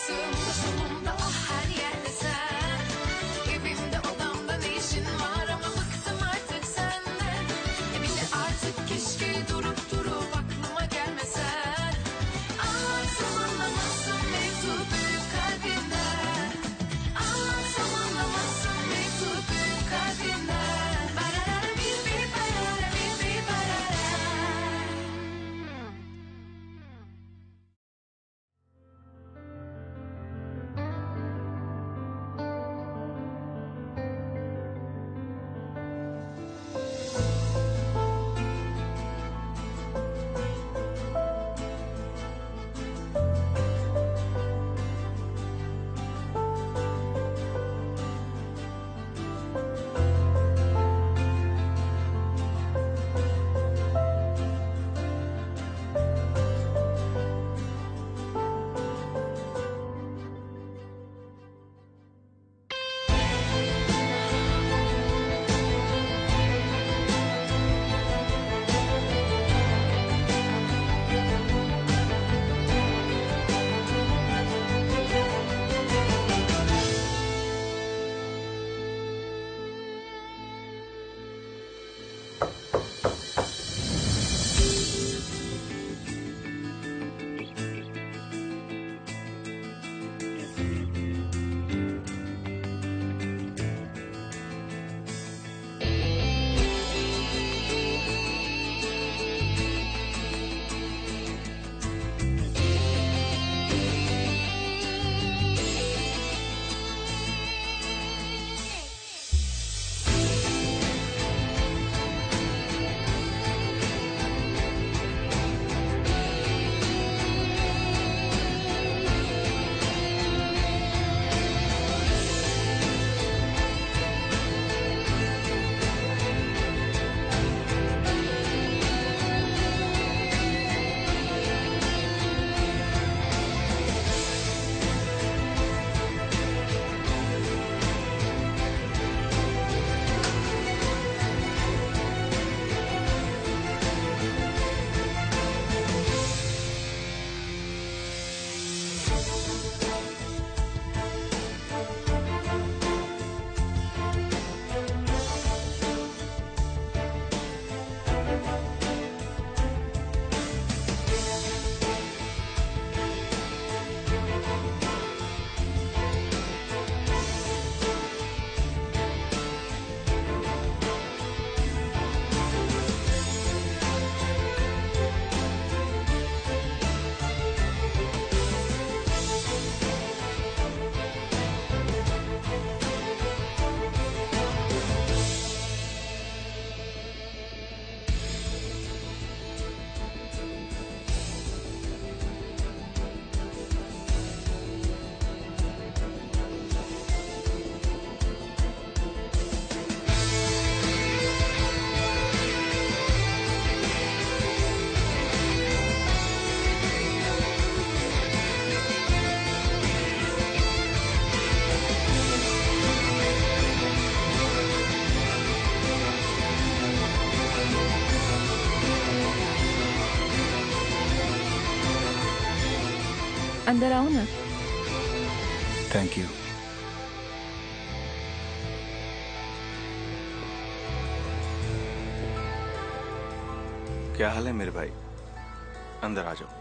Sağımda solumda ah her yerde sen. Evimde odamda ne işin var ama bıktım artık senden. Bir de artık keşke durup durup aklıma gelmesen. Anlatsam anlamazsın mevzu büyük kalbinden. Anlatsam anlamazsın mevzu büyük kalbinden. Barara bir barara bir barara. अंदर आओ ना। Thank you. क्या हाल है मेरे भाई? अंदर आ जाओ।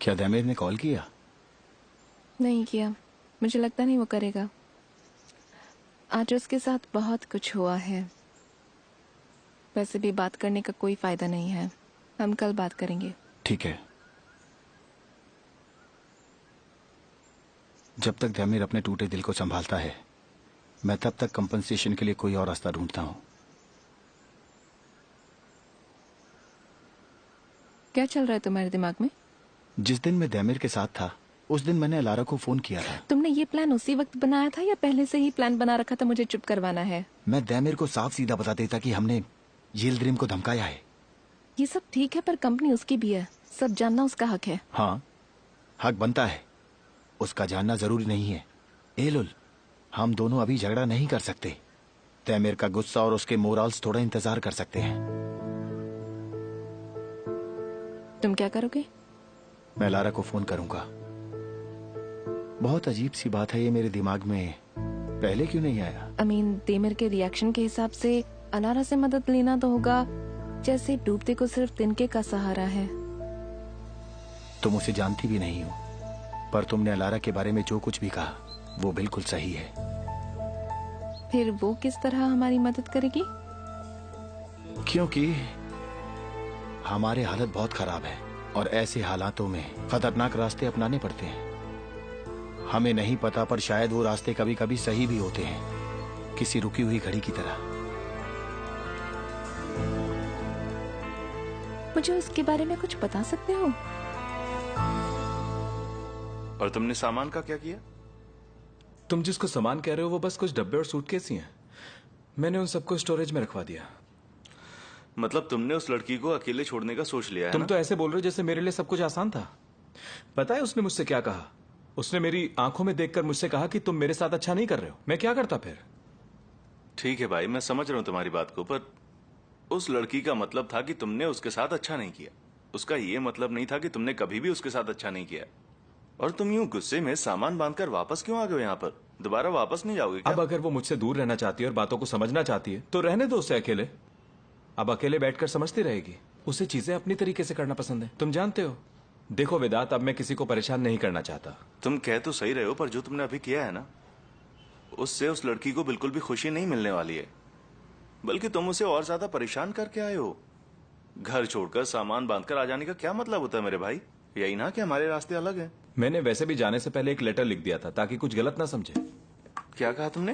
क्या दैमेर ने कॉल किया? नहीं किया, मुझे लगता नहीं वो करेगा। आज उसके साथ बहुत कुछ हुआ है। वैसे भी बात करने का कोई फायदा नहीं है, हम कल बात करेंगे। ठीक है। जब तक दैमेर अपने टूटे दिल को संभालता है, मैं तब तक कंपनसेशन के लिए कोई और रास्ता ढूंढता हूँ। क्या चल रहा है तुम्हारे दिमाग में? जिस दिन मैं दैमेर के साथ था, उस दिन मैंने अलारा को फोन किया था। तुमने ये प्लान उसी वक्त बनाया था या पहले से ही प्लान बना रखा था मुझे चुप करवाना है? मैं दैमेर को साफ सीधा बता देता कि हमने यील्ड्रिम को धमकाया है। ये सब ठीक है, पर कंपनी उसकी भी है। सब जानना उसका हक है। हाँ, हक बनता है, उसका जानना जरूरी नहीं है। एलुल, हम दोनों अभी झगड़ा नहीं कर सकते। तैमेर का गुस्सा और उसके मोरल्स थोड़ा इंतजार कर सकते हैं। तुम क्या करोगे? मैं लारा को फोन करूंगा। बहुत अजीब सी बात है, ये मेरे दिमाग में पहले क्यों नहीं आया? तेमिर के रिएक्शन के हिसाब से अलारा से मदद लेना तो होगा, जैसे डूबते को सिर्फ तिनके का सहारा है। तुम उसे जानती भी नहीं हो, पर तुमने अलारा के बारे में जो कुछ भी कहा वो बिल्कुल सही है। फिर वो किस तरह हमारी मदद करेगी? क्योंकि हमारे हालत बहुत खराब है और ऐसे हालातों में खतरनाक रास्ते अपनाने पड़ते हैं। हमें नहीं पता, पर शायद वो रास्ते कभी कभी सही भी होते हैं, किसी रुकी हुई घड़ी की तरह। मुझे उसके बारे में कुछ बता सकते हो? और तुमने सामान का क्या किया? तुम जिसको सामान कह रहे हो वो बस कुछ डब्बे और सूटकेस ही हैं। मैंने उन सबको स्टोरेज में रखवा दिया। मतलब तुमने उस लड़की को अकेले छोड़ने का सोच लिया है तुम ना? तो ऐसे बोल रहे हो जैसे मेरे लिए सब कुछ आसान था। पता है उसने मुझसे क्या कहा? उसने मेरी आंखों में देखकर मुझसे कहा कि तुम मेरे साथ अच्छा नहीं कर रहे हो। मैं क्या करता फिर? ठीक है भाई, मैं समझ रहा हूं तुम्हारी बात को, पर उस लड़की का मतलब था कि तुमने उसके साथ अच्छा नहीं किया। उसका ये मतलब नहीं था कि तुमने कभी भी उसके साथ अच्छा नहीं किया। और तुम यूं गुस्से में सामान बांधकर वापस क्यों आ गए यहाँ पर? दोबारा वापस नहीं जाओगे क्या? अब अगर वो मुझसे दूर रहना चाहती है और बातों को समझना चाहती है तो रहने दो उसे अकेले। अब अकेले बैठकर समझती रहेगी। उसे चीजें अपनी तरीके से करना पसंद है, तुम जानते हो। देखो वेदांत, अब मैं किसी को परेशान नहीं करना चाहता। तुम कह तो सही रहे हो, पर जो तुमने अभी किया है ना, उससे उस लड़की को बिल्कुल भी खुशी नहीं मिलने वाली है, बल्कि तुम उसे और ज्यादा परेशान करके आए हो। घर छोड़कर सामान बांधकर आ जाने का क्या मतलब होता है मेरे भाई? यही ना कि हमारे रास्ते अलग हैं। मैंने वैसे भी जाने से पहले एक लेटर लिख दिया था ताकि कुछ गलत ना समझे। क्या कहा तुमने?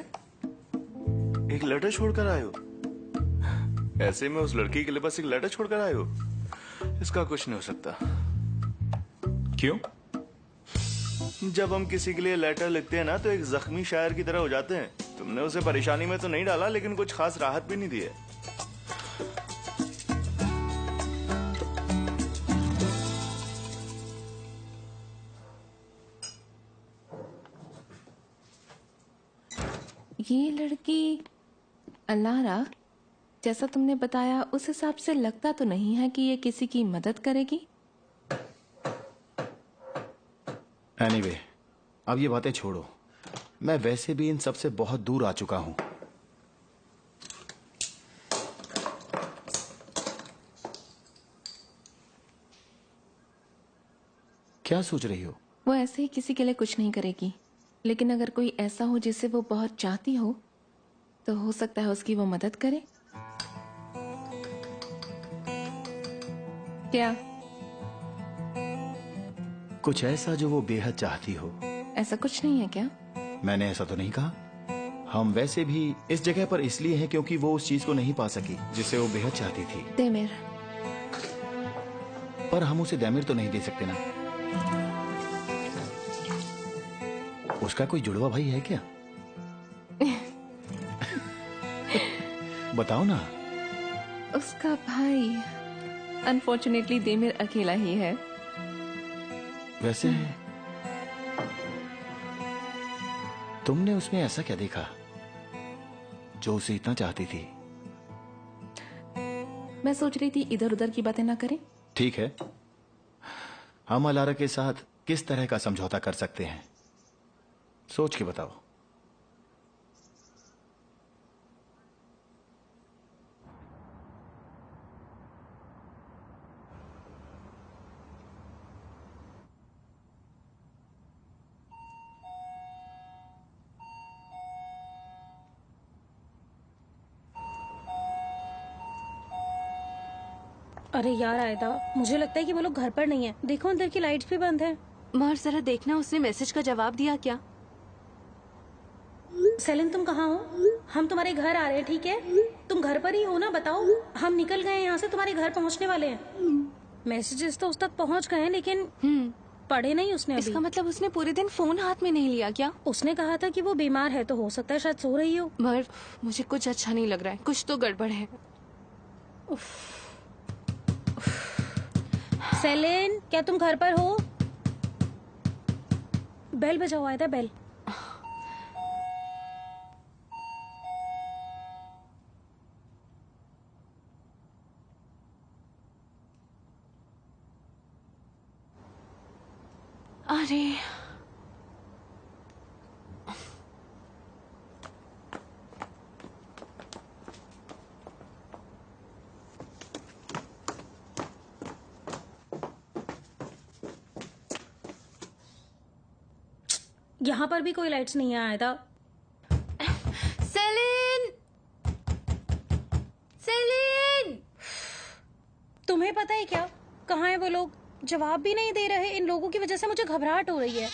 एक लेटर छोड़कर आए हो? ऐसे में उस लड़की के लिए बस एक लेटर छोड़कर आए हो? इसका कुछ नहीं हो सकता। क्यों? जब हम किसी के लिए लेटर लिखते हैं ना तो एक जख्मी शायर की तरह हो जाते हैं। तुमने उसे परेशानी में तो नहीं डाला, लेकिन कुछ खास राहत भी नहीं दी है। ये लड़की अलारा, जैसा तुमने बताया उस हिसाब से लगता तो नहीं है कि ये किसी की मदद करेगी। एनीवे, अब ये बातें छोड़ो। मैं वैसे भी इन सब से बहुत दूर आ चुका हूं। क्या सोच रही हो? वो ऐसे ही किसी के लिए कुछ नहीं करेगी, लेकिन अगर कोई ऐसा हो जिसे वो बहुत चाहती हो तो हो सकता है उसकी वो मदद करे। क्या? कुछ ऐसा जो वो बेहद चाहती हो। ऐसा कुछ नहीं है क्या? मैंने ऐसा तो नहीं कहा। हम वैसे भी इस जगह पर इसलिए हैं क्योंकि वो उस चीज को नहीं पा सकी जिसे वो बेहद चाहती थी। देमिर। पर हम उसे देमिर तो नहीं दे सकते ना। उसका कोई जुड़वा भाई है क्या? बताओ ना। उसका भाई अनफॉर्चुनेटली देमिर अकेला ही है। वैसे तुमने उसमें ऐसा क्या देखा जो उसे इतना चाहती थी? मैं सोच रही थी इधर उधर की बातें ना करें। ठीक है, हम अलारा के साथ किस तरह का समझौता कर सकते हैं, सोच के बताओ। अरे यार आयदा, मुझे लगता है कि वो लोग घर पर नहीं है। देखो अंदर की लाइट्स भी बंद है। मगर जरा देखना उसने मैसेज का जवाब दिया क्या? सेलिन तुम कहाँ हो? हम तुम्हारे घर आ रहे हैं, ठीक है? तुम घर पर ही हो ना? बताओ। हम निकल गए यहाँ से, तुम्हारे घर पहुँचने वाले हैं। मैसेजेस तो उस तक पहुँच गए हैं, लेकिन पढ़े नहीं उसने अभी। इसका मतलब उसने पूरे दिन फोन हाथ में नहीं लिया क्या? उसने कहा था कि वो बीमार है, तो हो सकता है शायद सो रही हो। मगर मुझे कुछ अच्छा नहीं लग रहा है, कुछ तो गड़बड़ है। सेलिन, क्या तुम घर पर हो? बेल बजाओ आयदा, बेल। अरे यहाँ पर भी कोई लाइट्स नहीं है आयदा। Selin, Selin. तुम्हें पता है क्या, कहाँ है वो लोग? जवाब भी नहीं दे रहे। इन लोगों की वजह से मुझे घबराहट हो रही है।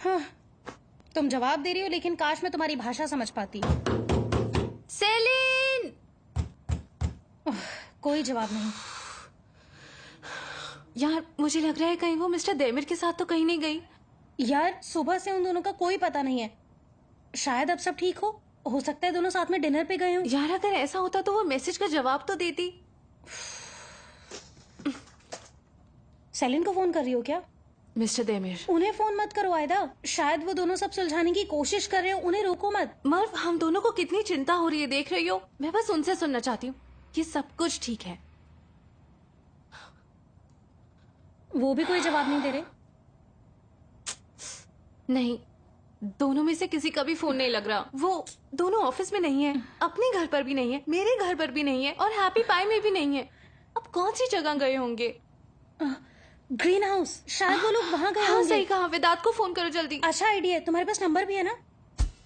हाँ, तुम जवाब दे रही हो, लेकिन काश मैं तुम्हारी भाषा समझ पाती। सेलिन। कोई जवाब नहीं। यार मुझे लग रहा है कहीं वो मिस्टर देमिर के साथ तो कहीं नहीं गई। यार सुबह से उन दोनों का कोई पता नहीं है। शायद अब सब ठीक हो सकता है दोनों साथ में डिनर पे गए हो। यार अगर ऐसा होता तो वो मैसेज का जवाब तो देती। सेलिन को फोन कर रही हो क्या? मिस्टर देमिर, उन्हें फोन मत करो आयदा। शायद वो दोनों सब सुलझाने की कोशिश कर रहे हो, उन्हें रोको मत। मर्व, हम दोनों को कितनी चिंता हो रही है, देख रही हो? मैं बस उनसे सुनना चाहती हूँ कि सब कुछ ठीक है। वो भी कोई जवाब नहीं दे रहे। नहीं, दोनों में से किसी का भी फोन नहीं लग रहा। वो दोनों ऑफिस में नहीं है, अपने घर पर भी नहीं है, मेरे घर पर भी नहीं है और हैप्पी पाई में भी नहीं है। अब कौन सी जगह गए होंगे? ग्रीन हाउस, शायद वो लोग वहाँ गए हाँ होंगे। सही कहा, वेदांत को फोन करो जल्दी। अच्छा आइडिया है। तुम्हारे पास नंबर भी है ना?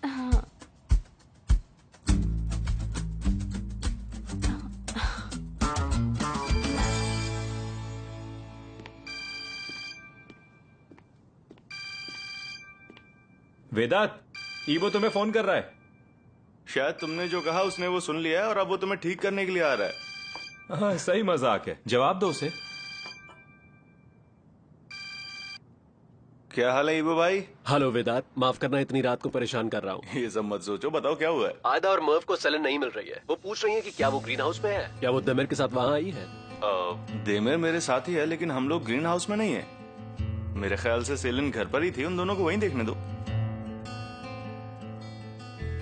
हाँ। वेदांत, ईवो तुम्हें फोन कर रहा है। शायद तुमने जो कहा उसने वो सुन लिया है और अब वो तुम्हें ठीक करने के लिए आ रहा है। हाँ, सही मजाक है। जवाब दो उसे। क्या हाल है ईबो भाई? हेलो वेदांत, माफ करना इतनी रात को परेशान कर रहा हूँ। ये सब मत सोचो, बताओ क्या हुआ है? आयदा और मर्व को सेलिन नहीं मिल रही है। वो पूछ रही है कि क्या वो ग्रीन हाउस में है, क्या वो दमिर के साथ वहाँ आई है। देमिर मेरे साथ ही है, लेकिन हम लोग ग्रीन हाउस में नहीं है। मेरे ख्याल से सेलिन घर पर ही थी, उन दोनों को वहीं देखने दो।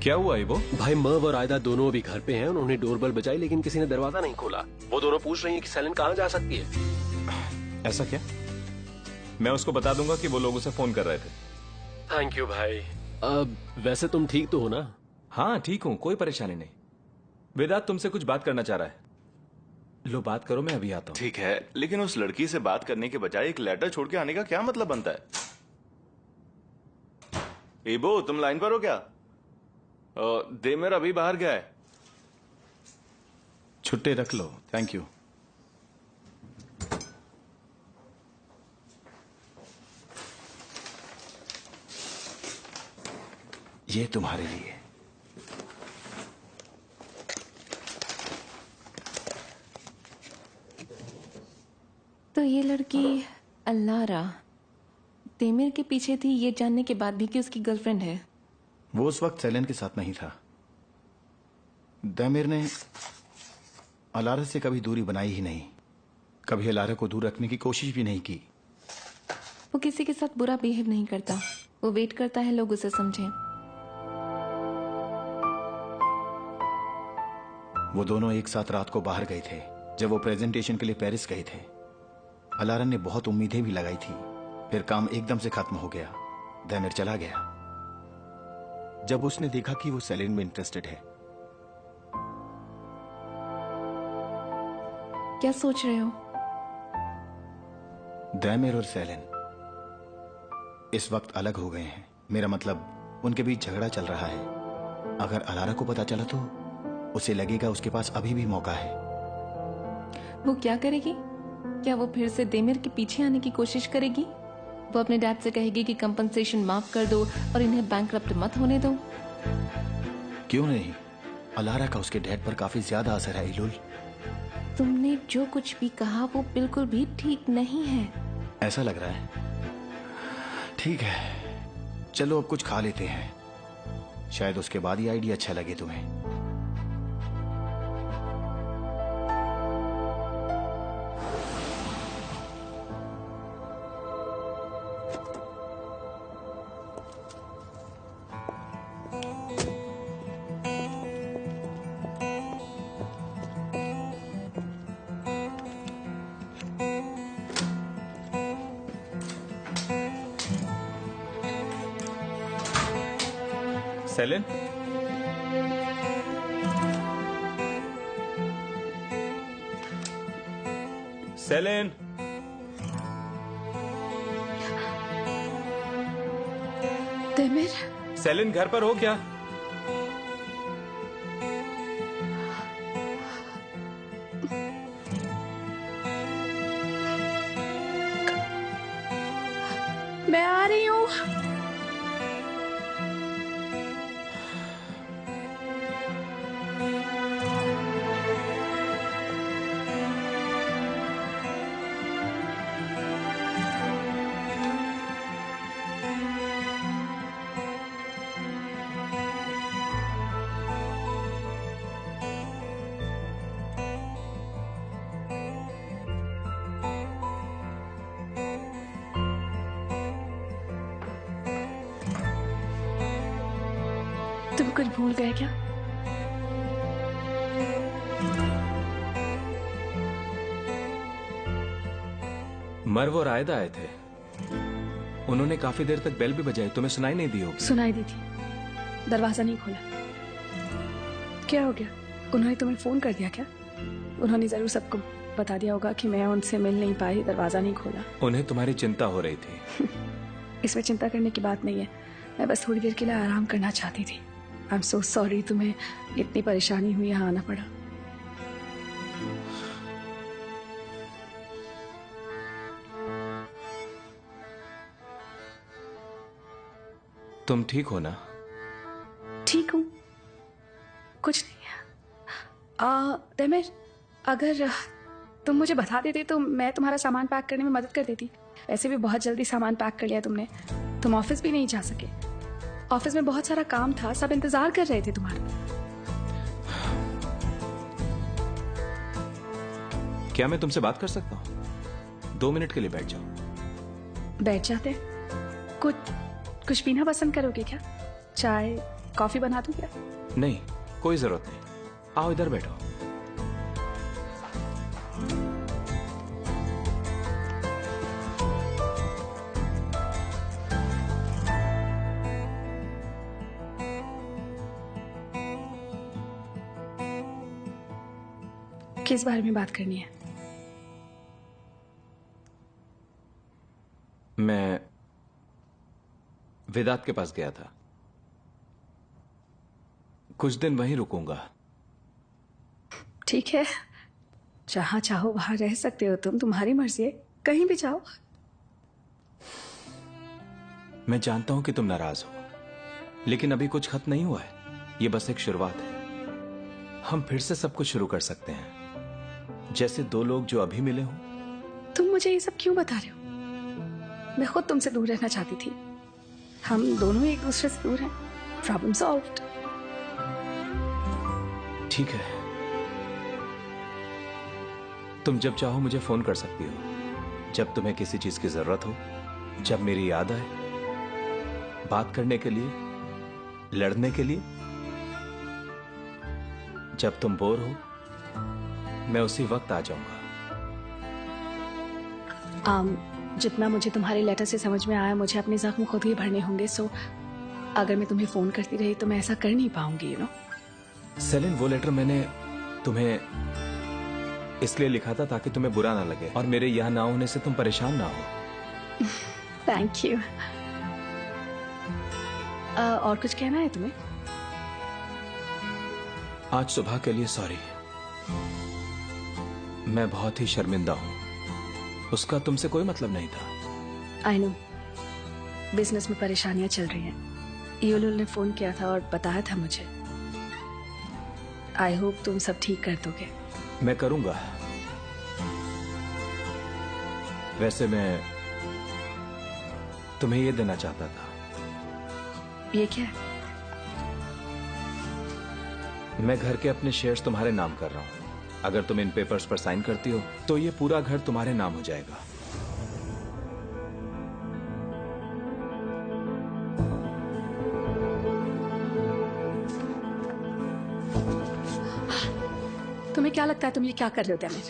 क्या हुआ ईवो? भाई मर्व और आयदा दोनों अभी घर पे हैं। उन्होंने डोरबेल बजाई लेकिन किसी ने दरवाजा नहीं खोला। वो दोनों पूछ रही है कि सेलिन कहाँ जा सकती है। ऐसा क्या? मैं उसको बता दूंगा कि वो लोग उसे फोन कर रहे थे। थैंक यू भाई। अब वैसे तुम ठीक तो हो ना? हाँ ठीक हूँ, कोई परेशानी नहीं। वेदांत तुमसे कुछ बात करना चाह रहा है। लो बात करो, मैं अभी आता हूँ। ठीक है, लेकिन उस लड़की से बात करने के बजाय एक लेटर छोड़ के आने का क्या मतलब बनता है? ईबो, तुम लाइन पर हो क्या? देमिर अभी बाहर गया है। छुट्टे रख लो। Thank you. ये तुम्हारे लिए। तो ये लड़की अल्लारा तेमिर के पीछे थी, ये जानने के बाद भी कि उसकी गर्लफ्रेंड है। वो उस वक्त सेलिन के साथ नहीं था। देमिर ने अलारा से कभी दूरी बनाई ही नहीं, कभी अलारा को दूर रखने की कोशिश भी नहीं की। वो किसी के साथ बुरा बिहेव नहीं करता, वो वेट करता है लोग उसे समझें। वो दोनों एक साथ रात को बाहर गए थे जब वो प्रेजेंटेशन के लिए पेरिस गए थे। अलारा ने बहुत उम्मीदें भी लगाई थी, फिर काम एकदम से खत्म हो गया। देमिर चला गया जब उसने देखा कि वो सेलिन में इंटरेस्टेड है। क्या सोच रहे हो? देमिर और सेलिन इस वक्त अलग हो गए हैं। मेरा मतलब उनके बीच झगड़ा चल रहा है। अगर अलारा को पता चला तो उसे लगेगा उसके पास अभी भी मौका है। वो क्या करेगी? क्या वो फिर से देमिर के पीछे आने की कोशिश करेगी? वो अपने डैड से कहेगी कि कंपनसेशन माफ कर दो और इन्हें बैंकरप्ट मत होने दो। क्यों नहीं? अलारा का उसके डैड पर काफी ज्यादा असर है इलुल। तुमने जो कुछ भी कहा वो बिल्कुल भी ठीक नहीं है। ऐसा लग रहा है। ठीक है, चलो अब कुछ खा लेते हैं, शायद उसके बाद ये आइडिया अच्छा लगे तुम्हें। सेलिन, सेलिन, तेमिर, सेलिन घर पर हो क्या? मैं आ रही हूँ। तुम कुछ भूल गए क्या? मर्व और आयदा आए थे। उन्होंने काफी देर तक बेल भी बजाई, तुम्हें सुनाई नहीं दी होगी। सुनाई दी थी, दरवाजा नहीं खोला। क्या हो गया? उन्होंने तुम्हें फोन कर दिया क्या? उन्होंने जरूर सबको बता दिया होगा कि मैं उनसे मिल नहीं पाई, दरवाजा नहीं खोला। उन्हें तुम्हारी चिंता हो रही थी। इसमें चिंता करने की बात नहीं है, मैं बस थोड़ी देर के लिए आराम करना चाहती थी। आई एम सो सॉरी तुम्हें इतनी परेशानी हुई, यहाँ आना पड़ा। तुम ठीक हो ना? ठीक हूँ, कुछ नहीं है। तेमिर, अगर तुम मुझे बता देते तो मैं तुम्हारा सामान पैक करने में मदद कर देती। वैसे भी बहुत जल्दी सामान पैक कर लिया तुमने। तुम ऑफिस भी नहीं जा सके। ऑफिस में बहुत सारा काम था, सब इंतजार कर रहे थे तुम्हारा। क्या मैं तुमसे बात कर सकता हूँ? 2 मिनट के लिए बैठ जाओ। बैठ जाते। कुछ पीना पसंद करोगे क्या? चाय, कॉफी बना दूं क्या? नहीं, कोई जरूरत नहीं। आओ इधर बैठो। किस बारे में बात करनी है? मैं वेदांत के पास गया था, कुछ दिन वहीं रुकूंगा। ठीक है, जहां चाहो वहां रह सकते हो तुम, तुम्हारी मर्जी है, कहीं भी जाओ। मैं जानता हूं कि तुम नाराज हो, लेकिन अभी कुछ खत्म नहीं हुआ है। ये बस एक शुरुआत है। हम फिर से सब कुछ शुरू कर सकते हैं, जैसे 2 लोग जो अभी मिले हों। तुम मुझे ये सब क्यों बता रहे हो? मैं खुद तुमसे दूर रहना चाहती थी। हम दोनों एक दूसरे से दूर हैं। Problem solved. ठीक है, तुम जब चाहो मुझे फोन कर सकती हो, जब तुम्हें किसी चीज की जरूरत हो, जब मेरी याद आए, बात करने के लिए, लड़ने के लिए। जब तुम बोर हो, मैं उसी वक्त आ जाऊंगा। जितना मुझे तुम्हारे लेटर से समझ में आया, मुझे अपने जख्म खुद ही भरने होंगे। सो अगर मैं तुम्हें फोन करती रही तो मैं ऐसा कर नहीं पाऊंगी, यू नो। सेलिन, वो लेटर मैंने तुम्हें इसलिए लिखा था ताकि तुम्हें बुरा ना लगे और मेरे यहां ना होने से तुम परेशान ना हो। Thank you. और कुछ कहना है तुम्हें? आज सुबह के लिए सॉरी। मैं बहुत ही शर्मिंदा हूं। उसका तुमसे कोई मतलब नहीं था। आई नो, बिजनेस में परेशानियां चल रही हैं। यूलुल ने फोन किया था और बताया था मुझे। आई होप तुम सब ठीक कर दोगे। मैं करूंगा। वैसे मैं तुम्हें यह देना चाहता था। ये क्या है? मैं घर के अपने शेयर्स तुम्हारे नाम कर रहा हूं। अगर तुम इन पेपर्स पर साइन करती हो तो ये पूरा घर तुम्हारे नाम हो जाएगा। तुम्हें क्या लगता है तुम ये क्या कर रहे हो तैमिर?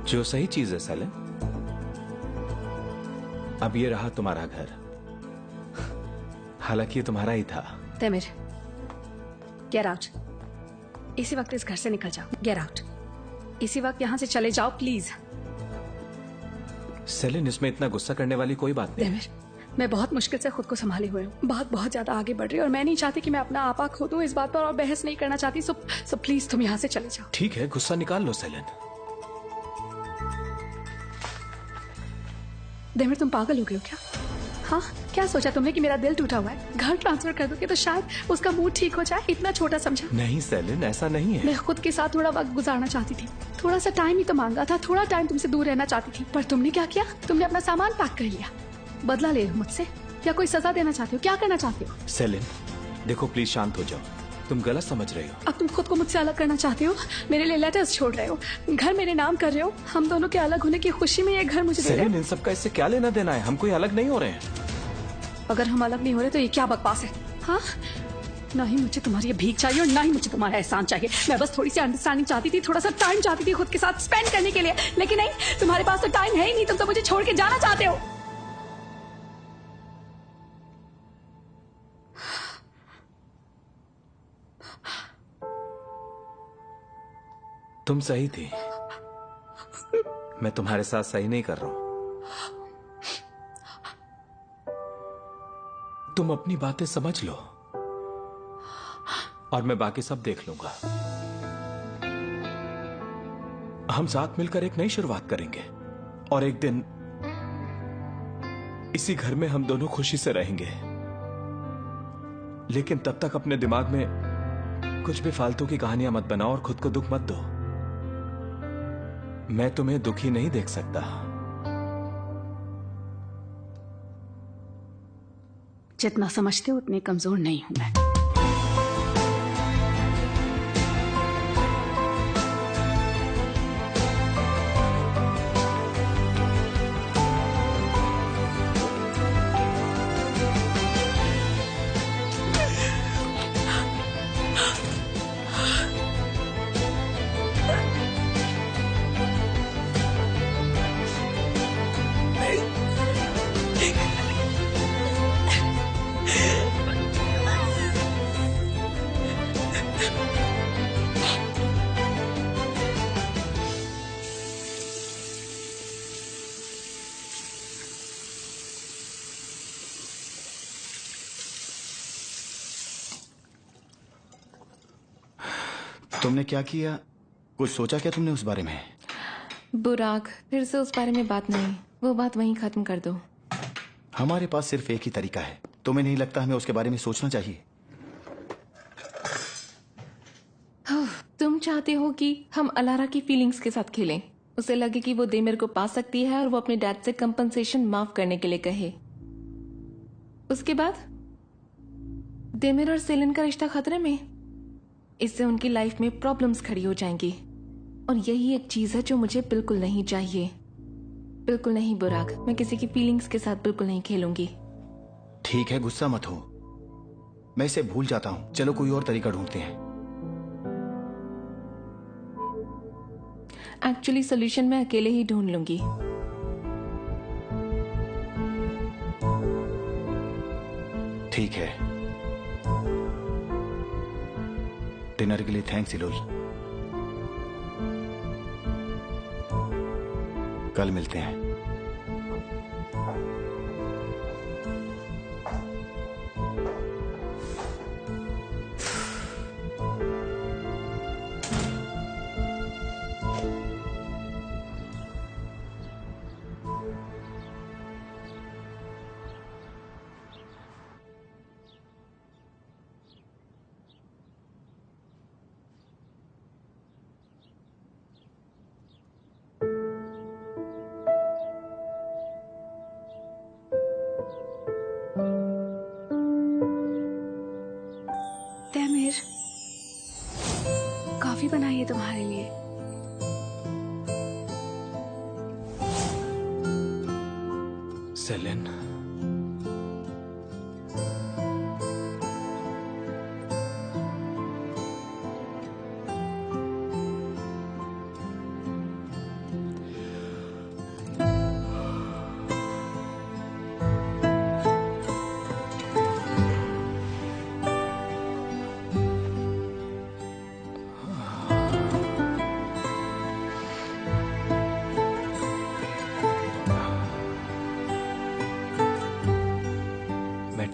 जो सही चीज है सेलिन। अब ये रहा तुम्हारा घर, हालांकि ये तुम्हारा ही था। तमिर, गेट आउट। इसी वक्त इस घर से निकल जाओ। Get out. इसी वक्त यहाँ से चले जाओ प्लीज। सेलिन, इसमें इतना गुस्सा करने वाली कोई बात नहीं। तमिर, मैं बहुत मुश्किल से खुद को संभाले हुए हूँ। बात बहुत ज्यादा आगे बढ़ रही है और मैं नहीं चाहती कि मैं अपना आपा खो दूं इस बात पर, और बहस नहीं करना चाहती। सो प्लीज तुम यहाँ से चले जाओ। ठीक है, गुस्सा निकाल लो सेलिन। देमिर, तुम पागल हो गए हो क्या? हाँ, क्या सोचा तुमने कि मेरा दिल टूटा हुआ है? घर ट्रांसफर कर दोगे तो शायद उसका मूड ठीक हो जाए, इतना छोटा समझा? नहीं सेलिन, ऐसा नहीं है। मैं खुद के साथ थोड़ा वक्त गुजारना चाहती थी, थोड़ा सा टाइम ही तो मांगा था, थोड़ा टाइम तुमसे दूर रहना चाहती थी। पर तुमने क्या किया? तुमने अपना सामान पैक कर लिया। बदला ले रहे हो मुझसे या कोई सजा देना चाहते हो? क्या करना चाहते हो? सेलिन देखो, प्लीज शांत हो जाओ, तुम गलत समझ रही हो। अब तुम खुद को मुझसे अलग करना चाहते हो, मेरे लिए लेटर्स छोड़ रहे हो, घर मेरे नाम कर रहे हो। हम दोनों के अलग होने की खुशी में ये घर मुझे दे रहे सेलिन, हो। इन सब का इससे क्या लेना देना है? हम कोई अलग नहीं हो रहे हैं। अगर हम अलग नहीं हो रहे तो ये क्या बकवास है? हाँ, ना ही मुझे तुम्हारी ये भीख चाहिए और ना ही मुझे तुम्हारा एहसान चाहिए। मैं बस थोड़ी सी अंडरस्टैंडिंग चाहती थी, थोड़ा सा टाइम चाहती थी खुद के साथ स्पेंड करने के लिए, लेकिन नहीं, तुम्हारे पास तो टाइम है ही नहीं। तुम तो मुझे छोड़ के जाना चाहते हो। तुम सही थी, मैं तुम्हारे साथ सही नहीं कर रहा हूं। तुम अपनी बातें समझ लो और मैं बाकी सब देख लूंगा। हम साथ मिलकर एक नई शुरुआत करेंगे और एक दिन इसी घर में हम दोनों खुशी से रहेंगे। लेकिन तब तक अपने दिमाग में कुछ भी फालतू की कहानियां मत बनाओ और खुद को दुख मत दो। मैं तुम्हें दुखी नहीं देख सकता। जितना समझते हो उतनी कमजोर नहीं हूं मैं। तुमने क्या किया? कुछ सोचा क्या तुमने उस बारे में? बुराक, फिर से उस बारे में बात नहीं, वो बात वहीं खत्म कर दो। हमारे पास सिर्फ एक ही तरीका है। तुम्हें नहीं लगता हमें उसके बारे में सोचना चाहिए? तुम चाहते हो कि हम अलारा की फीलिंग्स के साथ खेलें, उसे लगे कि वो देमिर को पा सकती है और वो अपने डैड से कंपनसेशन माफ करने के लिए कहे। उसके बाद देमिर और सेलिन का रिश्ता खतरे में। इससे उनकी लाइफ में प्रॉब्लम्स खड़ी हो जाएंगी और यही एक चीज है जो मुझे बिल्कुल नहीं चाहिए। बिल्कुल नहीं बुराक, मैं किसी की फीलिंग्स के साथ बिल्कुल नहीं खेलूंगी। ठीक है, गुस्सा मत हो, मैं इसे भूल जाता हूं। चलो कोई और तरीका ढूंढते हैं। एक्चुअली सोल्यूशन मैं अकेले ही ढूंढ लूंगी। ठीक है, डिनर के लिए थैंक्स इलोल। कल मिलते हैं। तैमिर, कॉफी बनाई है तुम्हारे लिए। सेलिन,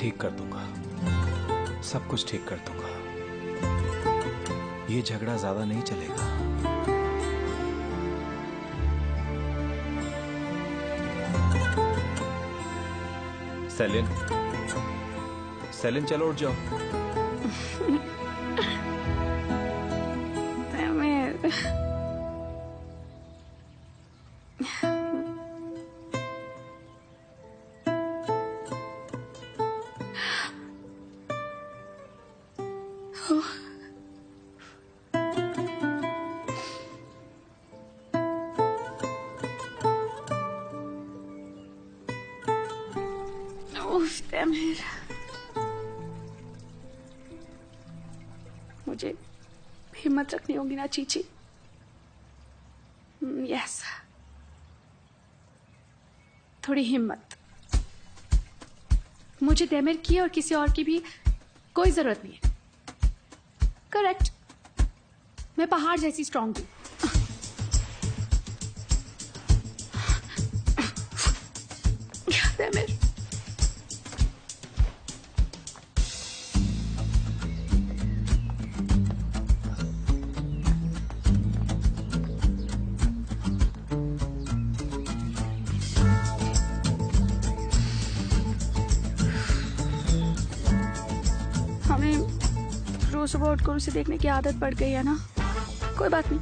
ठीक कर दूंगा, सब कुछ ठीक कर दूंगा। ये झगड़ा ज्यादा नहीं चलेगा। सेलिन, सेलिन चलो उठ जाओ। तैमूर, उफ, तैमूर, मुझे हिम्मत रखनी होगी ना चीची। यस, थोड़ी हिम्मत। मुझे तैमूर की और किसी और की भी कोई जरूरत नहीं है। करेक्ट, मैं पहाड़ जैसी स्ट्रांग हूं। तैमूर, हमें रोज सुबह उठकर उसे देखने की आदत पड़ गई है ना। कोई बात नहीं,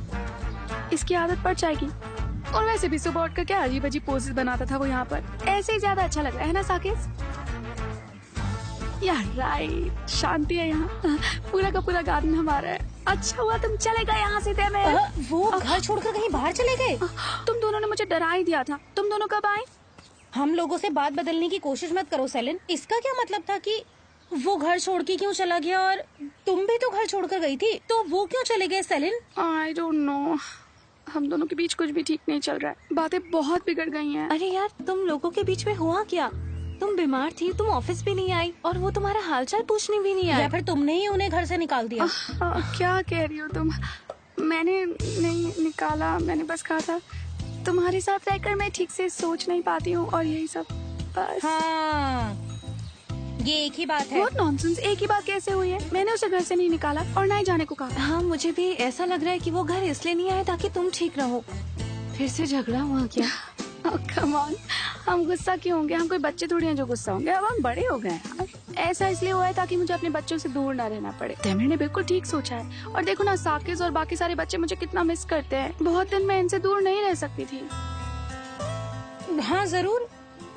इसकी आदत पड़ जाएगी। और वैसे भी सुबह उठकर क्या अजीब अजीब पोजेस बनाता था वो यहाँ पर, ऐसे ही ज्यादा अच्छा लग रहा है ना साकेत? यार राइट, शांति है यहाँ, पूरा का पूरा गार्डन हमारा है। अच्छा हुआ तुम चले गए यहाँ से। वो घर छोड़कर कहीं बाहर चले गए? तुम दोनों ने मुझे डरा ही दिया था। तुम दोनों कब आए? हम लोगों से बात बदलने की कोशिश मत करो सेलिन। इसका क्या मतलब था कि वो घर छोड़ के क्यों चला गया? और तुम भी तो घर छोड़कर गई थी, तो वो क्यों चले गए सेलिन? आई डोंट नो, हम दोनों के बीच कुछ भी ठीक नहीं चल रहा है। बातें बहुत बिगड़ गई हैं। अरे यार, तुम लोगों के बीच में हुआ क्या? तुम बीमार थी, तुम ऑफिस भी नहीं आई और वो तुम्हारा हालचाल पूछने भी नहीं आया। या फिर तुमने ही उन्हें घर से निकाल दिया? क्या कह रही हो तुम? मैंने नहीं निकाला, मैंने बस कहा था तुम्हारे साथ रहकर मैं ठीक से सोच नहीं पाती हूँ और यही सब बस। हाँ, ये एक ही बात है। बहुत नॉनसेंस। एक ही बात कैसे हुई है? मैंने उसे घर से नहीं निकाला और ना ही जाने को कहा। हाँ, मुझे भी ऐसा लग रहा है कि वो घर इसलिए नहीं आया ताकि तुम ठीक रहो। फिर से झगड़ा हुआ क्या? कम ऑन, हम गुस्सा क्यों होंगे? हम कोई बच्चे थोड़ी हैं जो गुस्सा होंगे। अब हम बड़े हो गए हैं। ऐसा इसलिए हुआ है ताकि मुझे अपने बच्चों से दूर ना रहना पड़े। तैमूर ने बिल्कुल ठीक सोचा है। और देखो ना, साकेत और बाकी सारे बच्चे मुझे कितना मिस करते हैं। बहुत दिन मैं इनसे दूर नहीं रह सकती थी। हाँ जरूर,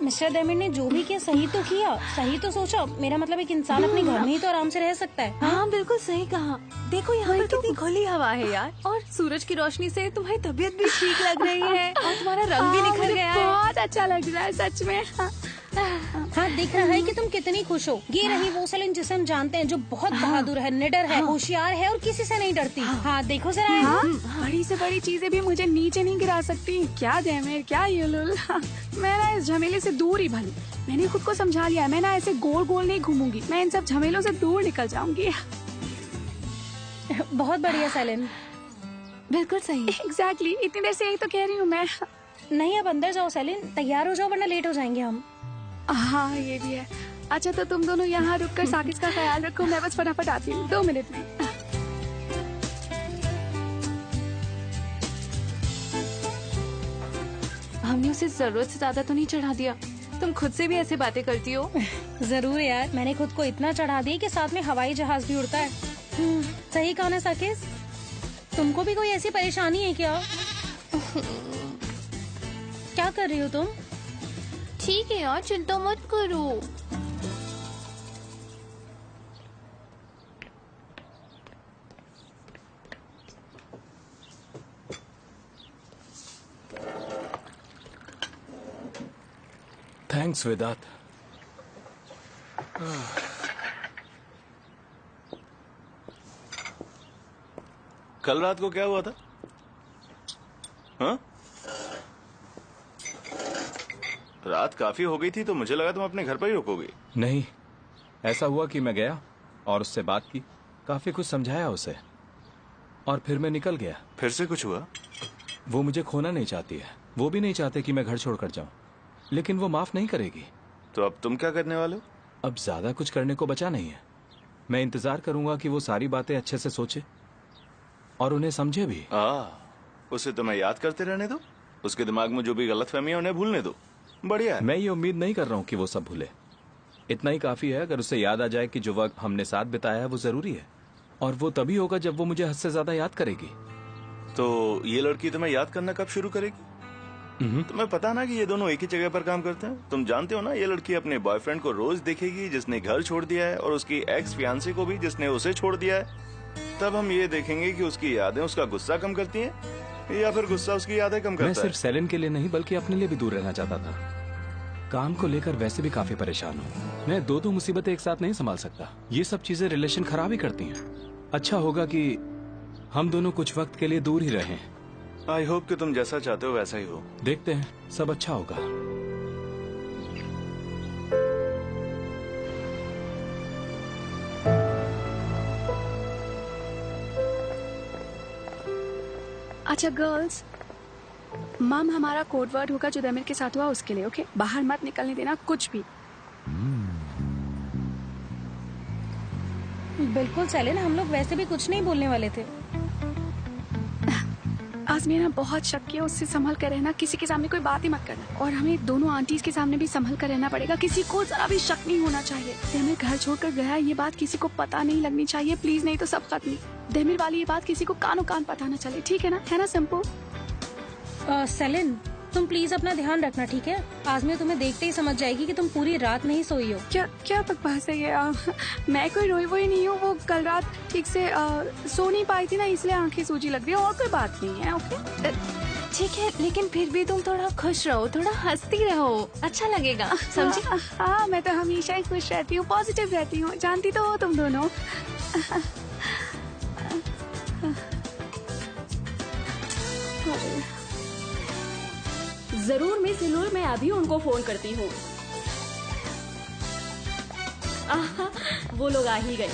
मिस्टर तैमूर ने जो भी किया सही तो किया, सही तो सोचा। मेरा मतलब एक इंसान अपने घर में ही तो आराम से रह सकता है। हाँ, बिल्कुल सही कहा। देखो यहाँ पर कितनी खुली हवा है यार, और सूरज की रोशनी से तुम्हारी तबीयत भी ठीक लग रही है और तुम्हारा रंग भी निखर मुझे गया है। बहुत अच्छा लग रहा है सच में। हाँ, दिख रहा है कि तुम कितनी खुश हो। ये रही वो सेलिन जिसे हम जानते हैं, जो बहुत बहादुर है, निडर है, होशियार है और किसी से नहीं डरती। हाँ, देखो जरा। हाँ, बड़ी से बड़ी चीजें भी मुझे नीचे नहीं गिरा सकती। क्या तैमूर, क्या युलुल। मैं ना इस झमेले से दूर ही भली। मैंने खुद को समझा लिया, मैं ना ऐसे गोल गोल नहीं घूमूंगी। मैं इन सब झमेलों से दूर निकल जाऊंगी। बहुत बढ़िया सेलिन। बिल्कुल सही। एग्जैक्टली, इतनी देर से यही तो कह रही हूँ मैं। नहीं, अब अंदर जाओ सेलिन, तैयार हो जाओ वरना लेट हो जाएंगे हम। हाँ, ये भी है। अच्छा, तो तुम दोनों यहाँ रुककर साकेत का ख्याल रखो। मैं बस फटाफट आती हूँ 2 मिनट में। हमने उसे जरूरत से ज्यादा तो नहीं चढ़ा दिया? तुम खुद से भी ऐसे बातें करती हो। जरूर यार, मैंने खुद को इतना चढ़ा दिया कि साथ में हवाई जहाज भी उड़ता है। सही कहा ना साकेत? तुमको भी कोई ऐसी परेशानी है क्या? क्या कर रही हो तुम? ठीक है यार, चिंता मत करो। थैंक्स वेदांत। कल रात को क्या हुआ था? हाँ? रात काफी हो गई थी तो मुझे लगा तुम अपने घर पर ही रुकोगे। नहीं, ऐसा हुआ कि मैं गया और उससे बात की, काफी कुछ समझाया उसे और फिर मैं निकल गया। फिर से कुछ हुआ? वो मुझे खोना नहीं चाहती है। वो भी नहीं चाहते कि मैं घर छोड़कर जाऊं, लेकिन वो माफ नहीं करेगी। तो अब तुम क्या करने वाले हो? अब ज्यादा कुछ करने को बचा नहीं है। मैं इंतजार करूंगा कि वो सारी बातें अच्छे से सोचे और उन्हें समझे भी। उसे तुम्हें याद करते रहने दो, उसके दिमाग में जो भी गलतफहमी है उन्हें भूलने दो। बढ़िया है। मैं ये उम्मीद नहीं कर रहा हूँ कि वो सब भूले। इतना ही काफी है अगर उसे याद आ जाए कि जो वक्त हमने साथ बिताया है वो जरूरी है, और वो तभी होगा जब वो मुझे हद से ज्यादा याद करेगी। तो ये लड़की तुम्हें याद करना कब शुरू करेगी? तुम्हें पता ना कि ये दोनों एक ही जगह पर काम करते हैं? तुम जानते हो ना ये लड़की अपने बॉयफ्रेंड को रोज देखेगी जिसने घर छोड़ दिया है, और उसकी एक्स फियांसे को भी जिसने उसे छोड़ दिया है। तब हम ये देखेंगे कि उसकी यादें उसका गुस्सा कम करती हैं या फिर गुस्सा उसकी यादें कम करता है। मैं सिर्फ सेलिन के लिए नहीं बल्कि अपने लिए भी दूर रहना चाहता था। काम को लेकर वैसे भी काफी परेशान हूँ। मैं दो मुसीबतें एक साथ नहीं संभाल सकता। ये सब चीजें रिलेशन खराब ही करती हैं। अच्छा होगा कि हम दोनों कुछ वक्त के लिए दूर ही रहें। आई होप कि तुम जैसा चाहते हो वैसा ही हो। देखते हैं, सब अच्छा होगा। अच्छा गर्ल्स, मम हमारा कोड वर्ड होगा जो दमिर के साथ हुआ उसके लिए, ओके? बाहर मत निकलने देना कुछ भी। बिल्कुल सेलिन, हम लोग वैसे भी कुछ नहीं बोलने वाले थे। आज मेरा बहुत शक किया, उससे संभल कर रहना, किसी के सामने कोई बात ही मत करना, और हमें दोनों आंटीज के सामने भी संभल कर रहना पड़ेगा। किसी को जरा भी शक नहीं होना चाहिए। दमिर घर छोड़कर गया, ये बात किसी को पता नहीं लगनी चाहिए प्लीज, नहीं तो सब खत्म। दमिर वाली ये बात किसी को कानों कान पता ना चले, ठीक है ना? है ना सिंपल? सेलिन, तुम प्लीज अपना ध्यान रखना, ठीक है? आजमी तुम्हें देखते ही समझ जाएगी कि तुम पूरी रात नहीं सोई हो। क्या बकवास है ये? मैं कोई रोई वोई नहीं हूँ। वो कल रात ठीक से सो नहीं पाई थी ना, इसलिए आंखें सूजी लग रही है, और कोई बात नहीं है। ओके ठीक है, लेकिन फिर भी तुम थोड़ा खुश रहो, थोड़ा हंसती रहो, अच्छा लगेगा, समझी? हाँ, मैं तो हमेशा ही खुश रहती हूँ, पॉजिटिव रहती हूँ, जानती तो हो तुम दोनों। जरूर मिस इलूर, मैं अभी उनको फोन करती हूँ। वो लोग आ ही गए।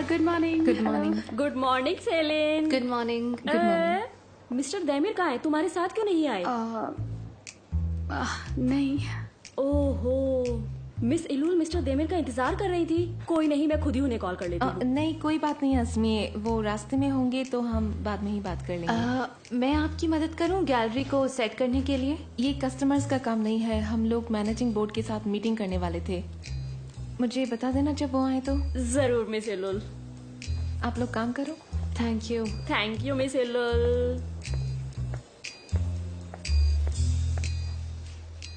Good morning. Good morning. Good morning Selin. Good morning. Good morning. Mister Demir कहाँ है? तुम्हारे साथ क्यों नहीं आए? नहीं। ओहो, मिस इलूल मिस्टर देमिर का इंतजार कर रही थी। कोई नहीं, मैं खुद ही उन्हें कॉल कर लेती हूँ। नहीं, कोई बात नहीं आसमी, वो रास्ते में होंगे तो हम बाद में ही बात कर लेंगे। मैं आपकी मदद करूं गैलरी को सेट करने के लिए? ये कस्टमर्स का काम नहीं है, हम लोग मैनेजिंग बोर्ड के साथ मीटिंग करने वाले थे। मुझे बता देना जब वो आए तो। जरूर मिस इलूल। आप लोग काम करो। Thank you. Thank you miss Ilul.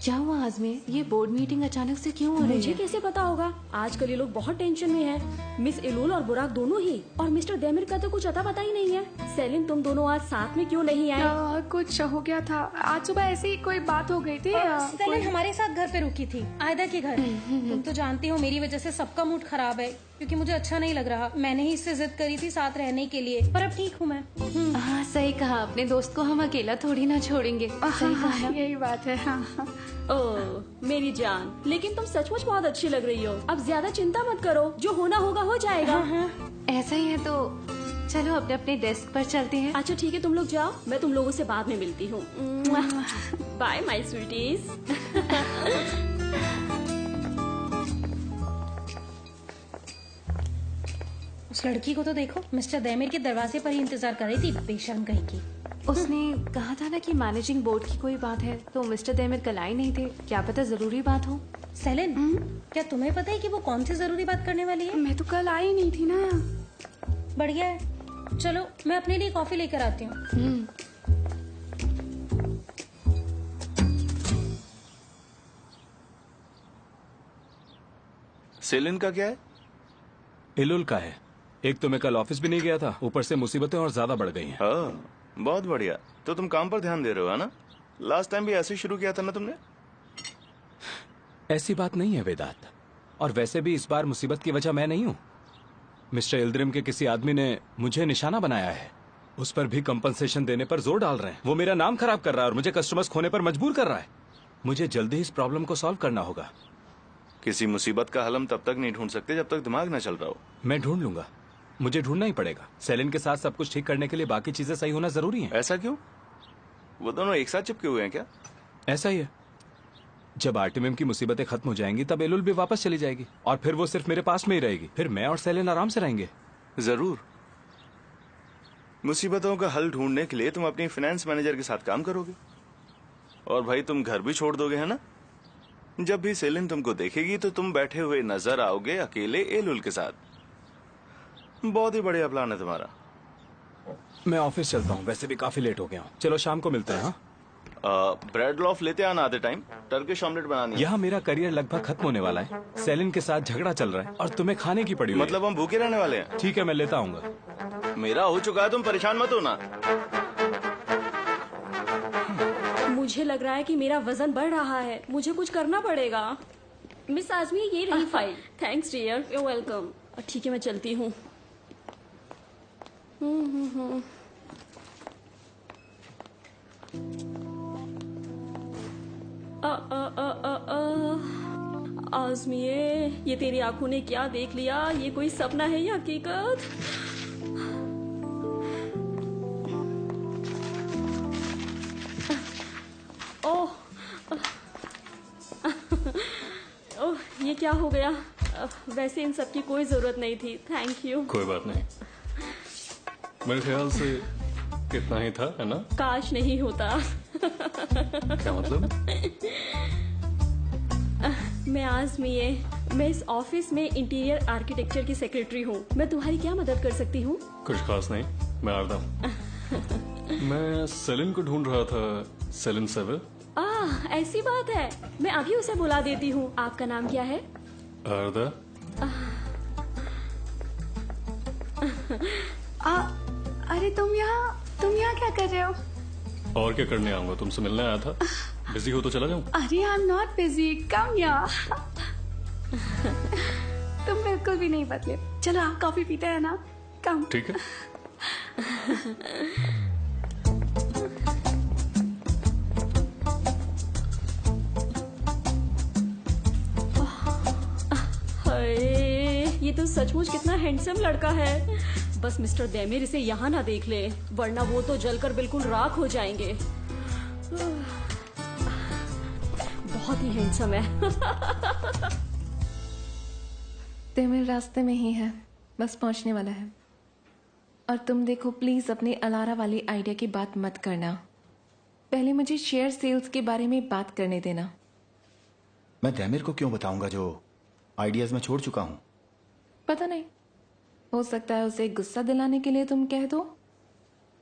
क्या हुआ आजमी? ये बोर्ड मीटिंग अचानक से क्यों हो रही मुझे है? कैसे पता होगा? आजकल ये लोग बहुत टेंशन में हैं। मिस इलूल और बुराक दोनों ही, और मिस्टर देमिर का तो कुछ अता पता ही नहीं है। सेलिन, तुम दोनों आज साथ में क्यों नहीं आए? कुछ हो गया था आज सुबह, ऐसी कोई बात हो गई थी। सेलिन हमारे साथ घर पे रुकी थी, आयदा के घर। तुम तो जानती हो मेरी वजह से सबका मूड खराब है, क्योंकि मुझे अच्छा नहीं लग रहा। मैंने ही इससे जिद करी थी साथ रहने के लिए, पर अब ठीक हूँ मैं। हाँ, सही कहा। अपने दोस्त को हम अकेला थोड़ी ना छोड़ेंगे। सही कहा ना? यही बात है। हाँ। ओह मेरी जान, लेकिन तुम सचमुच बहुत अच्छी लग रही हो। अब ज्यादा चिंता मत करो, जो होना होगा हो जाएगा। ऐसा ही है तो चलो अपने अपने डेस्क पर चलते हैं। अच्छा ठीक है, तुम लोग जाओ, मैं तुम लोगों से बाद में मिलती हूँ। Bye my sweeties. उस लड़की को तो देखो, मिस्टर देमिर के दरवाजे पर ही इंतजार कर रही थी, बेशर्म कहीं की। उसने कहा था ना कि मैनेजिंग बोर्ड की कोई बात है, तो मिस्टर देमिर कल आए नहीं थे। क्या पता जरूरी बात हो। सेलिन, क्या तुम्हें पता है कि वो कौन सी जरूरी बात करने वाली है? मैं तो कल आई नहीं थी ना। बढ़िया है, चलो मैं अपने लिए कॉफी लेकर आती हूँ। सेलिन का क्या है? इलुल का है। एक तो मैं कल ऑफिस भी नहीं गया था, ऊपर से मुसीबतें और ज्यादा बढ़ गई हैं। हाँ, बहुत बढ़िया। तो तुम काम पर ध्यान दे रहे हो, है ना? लास्ट टाइम भी ऐसे शुरू किया था ना तुमने? ऐसी बात नहीं है वेदांत, और वैसे भी इस बार मुसीबत की वजह मैं नहीं हूँ। मिस्टर इल्द्रिम के किसी आदमी ने मुझे निशाना बनाया है, उस पर भी कंपनसेशन देने पर जोर डाल रहे हैं। वो मेरा नाम खराब कर रहा है और मुझे कस्टमर्स खोने पर मजबूर कर रहा है। मुझे जल्दी ही इस प्रॉब्लम को सॉल्व करना होगा। किसी मुसीबत का हल हम तब तक नहीं ढूंढ सकते जब तक दिमाग न चल रहा हो। मैं ढूंढ लूंगा, मुझे ढूंढना ही पड़ेगा। सेलिन के साथ सब कुछ ठीक करने के लिए बाकी चीजें सही होना जरूरी है। ऐसा क्यों? वो दोनों एक साथ चिपके हुए हैं क्या? ऐसा ही है। जब आर्टिमियम की मुसीबतें खत्म हो जाएंगी तब एलुल भी वापस चली जाएगी और फिर वो सिर्फ मेरे पास में ही रहेगी। फिर मैं और सेलिन आराम से रहेंगे। जरूर। मुसीबतों का हल ढूंढने के लिए तुम अपनी फाइनेंस मैनेजर के साथ काम करोगे और भाई तुम घर भी छोड़ दोगे, है ना? जब भी सेलिन तुमको देखेगी तो तुम बैठे हुए नजर आओगे अकेले एलुल के साथ। बहुत ही बढ़िया प्लान है तुम्हारा। मैं ऑफिस चलता हूँ, वैसे भी काफी लेट हो गया हूँ। चलो शाम को मिलते हैं। हाँ, ब्रेड लॉफ लेते आना आधे टाइम, टर्किश ऑमलेट बनानी है। यहाँ मेरा करियर लगभग खत्म होने वाला है। सेलिन के साथ झगड़ा चल रहा है और तुम्हें खाने की पड़ी हुई है। मतलब हम भूखे रहने वाले हैं? ठीक है, मैं लेता आऊंगा। मेरा हो चुका है, तुम परेशान मत होना। मुझे लग रहा है कि मेरा वजन बढ़ रहा है, मुझे कुछ करना पड़ेगा। मिस आजमी, ये रही file. Thanks dear, you welcome. ठीक है, मैं चलती हूँ। आजमिए, ये तेरी आंखों ने क्या देख लिया? ये कोई सपना है या हकीकत? ओह ओह, ये क्या हो गया? वैसे इन सब की कोई जरूरत नहीं थी। Thank you. कोई बात नहीं, मेरे ख्याल से इतना ही था, है ना? काश नहीं होता। क्या मतलब? मैं आजमिए, मैं इस ऑफिस में इंटीरियर आर्किटेक्चर की सेक्रेटरी हूँ। मैं तुम्हारी क्या मदद कर सकती हूँ? कुछ खास नहीं, मैं आरदा हूँ। मैं सेलिन को ढूंढ रहा था। Selin Sevil. ऐसी बात है, मैं अभी उसे बुला देती हूँ। आपका नाम क्या है? आरदा। अरे तुम यहाँ क्या कर रहे हो? और क्या करने आऊंगा, तुमसे मिलने आया था। बिजी हो तो चला जाऊं? अरे आई एम नॉट बिजी, कम यहाँ। तुम बिल्कुल भी नहीं बदले। चलो आप कॉफी पीते हैं ना? कम। ठीक है। ये तो सचमुच कितना हैंडसम लड़का है। बस मिस्टर देमिर इसे यहाँ ना देख ले, वरना वो तो जलकर बिल्कुल राख हो जाएंगे। बहुत ही हैंडसम है। देमिर रास्ते में ही है, बस पहुंचने वाला है। और तुम देखो, प्लीज अपने अलारा वाली आइडिया की बात मत करना। पहले मुझे शेयर सेल्स के बारे में बात करने देना। मैं देमिर को क्यों बताऊंगा जो आइडियाज में छोड़ चुका हूँ? पता नहीं, हो सकता है उसे गुस्सा दिलाने के लिए तुम कह दो।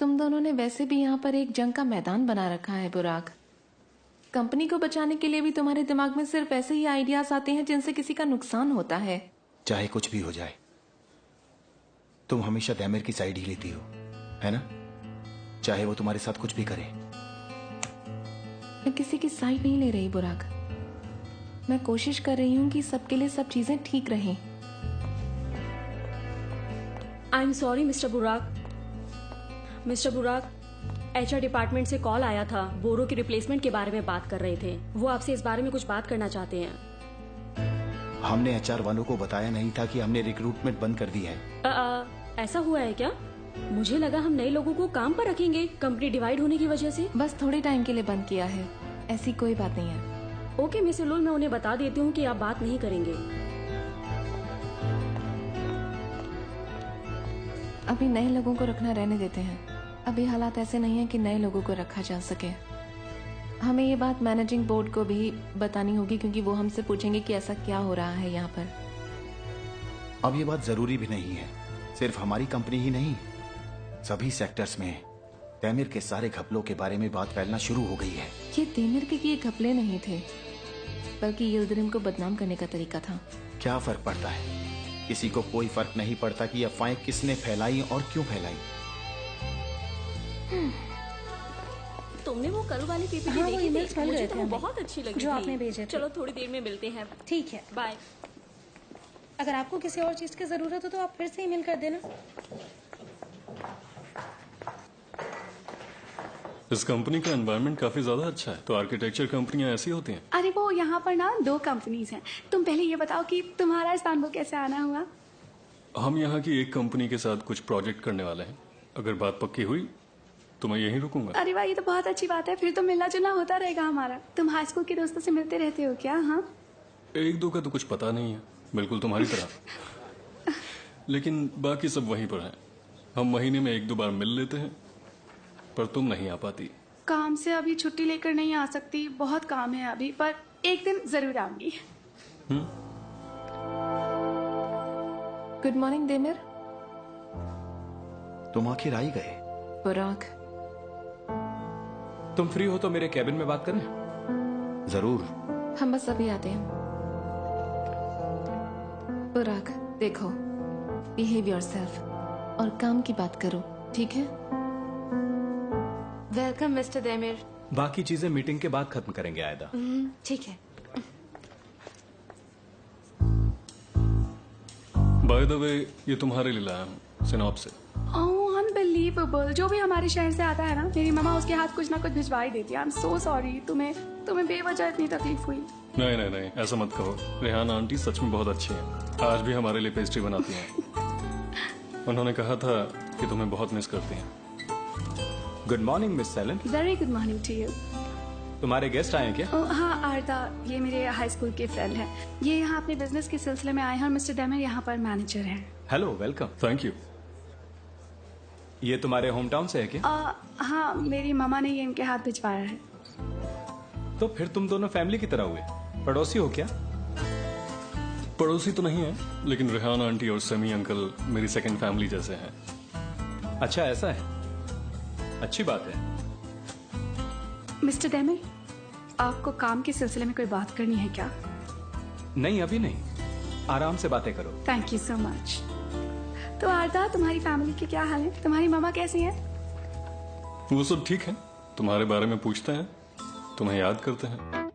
तुम दोनों ने वैसे भी यहाँ पर एक जंग का मैदान बना रखा है बुराक। कंपनी को बचाने के लिए भी तुम्हारे दिमाग में सिर्फ ऐसे ही आइडियाज आते हैं जिनसे किसी का नुकसान होता है। चाहे कुछ भी हो जाए, तुम हमेशा देमिर की साइड ही लेती हो, है ना? चाहे वो तुम्हारे साथ कुछ भी करे। मैं किसी की साइड नहीं ले रही बुराक। मैं कोशिश कर रही हूँ कि सबके लिए सब चीजें ठीक रहें। आई एम सॉरी मिस्टर बुराक। मिस्टर बुराक, एचआर डिपार्टमेंट से कॉल आया था। बोरो की रिप्लेसमेंट के बारे में बात कर रहे थे। वो आपसे इस बारे में कुछ बात करना चाहते हैं। हमने एचआर वालों को बताया नहीं था कि हमने रिक्रूटमेंट बंद कर दी है। ऐसा हुआ है क्या? मुझे लगा हम नए लोगों को काम पर रखेंगे, कंपनी डिवाइड होने की वजह से। बस थोड़े टाइम के लिए बंद किया है, ऐसी कोई बात नहीं है। ओके मिस एलुल, मैं उन्हें बता देती हूँ कि आप बात नहीं करेंगे। अभी नए लोगों को रखना रहने देते हैं। अभी हालात ऐसे नहीं है कि नए लोगों को रखा जा सके। हमें ये बात मैनेजिंग बोर्ड को भी बतानी होगी, क्योंकि वो हमसे पूछेंगे कि ऐसा क्या हो रहा है यहाँ पर। अब ये बात जरूरी भी नहीं है। सिर्फ हमारी कंपनी ही नहीं, सभी सेक्टर्स में देमिर के सारे घपलों के बारे में बात फैलना शुरू हो गई है। ये देमिर के ये घपले नहीं थे, बल्कि यिल्दिरिम को बदनाम करने का तरीका था। क्या फर्क पड़ता है? किसी को कोई फर्क नहीं पड़ता कि अफवाहें किसने फैलाई और क्यों फैलाई। तुमने वो कल वाली पीपीटी हाँ, देखी emails थी? मिल मुझे गए तो थे वो हमें, बहुत अच्छी लगी जो थी। आपने भेजे थे। चलो थोड़ी देर में मिलते हैं। ठीक है। बाय। अगर आपको किसी और चीज की जरूरत हो तो आप फिर से ईमेल कर देना। इस कंपनी का एनवायरनमेंट काफी ज्यादा अच्छा है। तो आर्किटेक्चर कंपनियां ऐसी होती हैं। अरे वो यहाँ पर ना 2 कंपनीज हैं। तुम पहले ये बताओ कि तुम्हारा इस्तांबुल कैसे आना हुआ? हम यहाँ की एक कंपनी के साथ कुछ प्रोजेक्ट करने वाले हैं। अगर बात पक्की हुई तो मैं यहीं रुकूंगा। अरे वाह, ये तो बहुत अच्छी बात है। फिर तो मिलना जुलना होता रहेगा हमारा। तुम हाई स्कूल के दोस्तों से मिलते रहते हो क्या? हाँ, एक दो का तो कुछ पता नहीं है, बिल्कुल तुम्हारी तरह। लेकिन बाकी सब वहीं पर हैं। हम महीने में 1-2 बार मिल लेते हैं, पर तुम नहीं आ पाती। काम से अभी छुट्टी लेकर नहीं आ सकती, बहुत काम है अभी, पर एक दिन जरूर आऊंगी। Good morning Demir. तुम आखिर आई गए। बुराक, तुम फ्री हो तो मेरे कैबिन में बात करें? जरूर। हम बस अभी आते हैं। बुराक, देखो, बिहेव योरसेल्फ और काम की बात करो, ठीक है? Welcome mister Demir. बाकी चीजें मीटिंग के बाद खत्म करेंगे आयदा। ठीक है। बाय द वे, ये तुम्हारे लिए लाया हूँ, सिनॉप से। ओह अनबिलीवेबल। जो भी हमारे शहर से आता है ना, मेरी मम्मा उसके हाथ कुछ ना कुछ भिजवा ही देती है। I am so sorry. तुम्हें बेवजह इतनी तकलीफ हुई। नहीं नहीं नहीं, ऐसा मत कहो। रेहान आंटी सच में बहुत अच्छी हैं। आज भी हमारे लिए पेस्ट्री बनाती हैं। उन्होंने कहा था कि तुम्हें बहुत मिस करती हैं। Good morning miss Selin. Very good morning to you. तुम्हारे गेस्ट आए हैं क्या? हाँ आरदा, ये मेरे हाई स्कूल के फ्रेंड हैं। ये यहाँ अपने बिजनेस के सिलसिले में आए हैं और मिस्टर देमिर यहाँ पर मैनेजर हैं। Hello, welcome. Thank you. ये तुम्हारे होम टाउन से है क्या? हाँ, मेरी मामा ने ये इनके हाथ भिजवाया है। तो फिर तुम दोनों फैमिली की तरह हुए। पड़ोसी हो क्या? पड़ोसी तो नहीं है, लेकिन रेहान आंटी और समी अंकल मेरी सेकंड फैमिली जैसे हैं। अच्छा, ऐसा है, अच्छी बात है। मिस्टर देमिर, आपको काम के सिलसिले में कोई बात करनी है क्या? नहीं, अभी नहीं, आराम से बातें करो। Thank you so much. तो आरदा, तुम्हारी फैमिली के क्या हाल है? तुम्हारी मामा कैसी है? वो सब ठीक है। तुम्हारे बारे में पूछते हैं, तुम्हें याद करते हैं।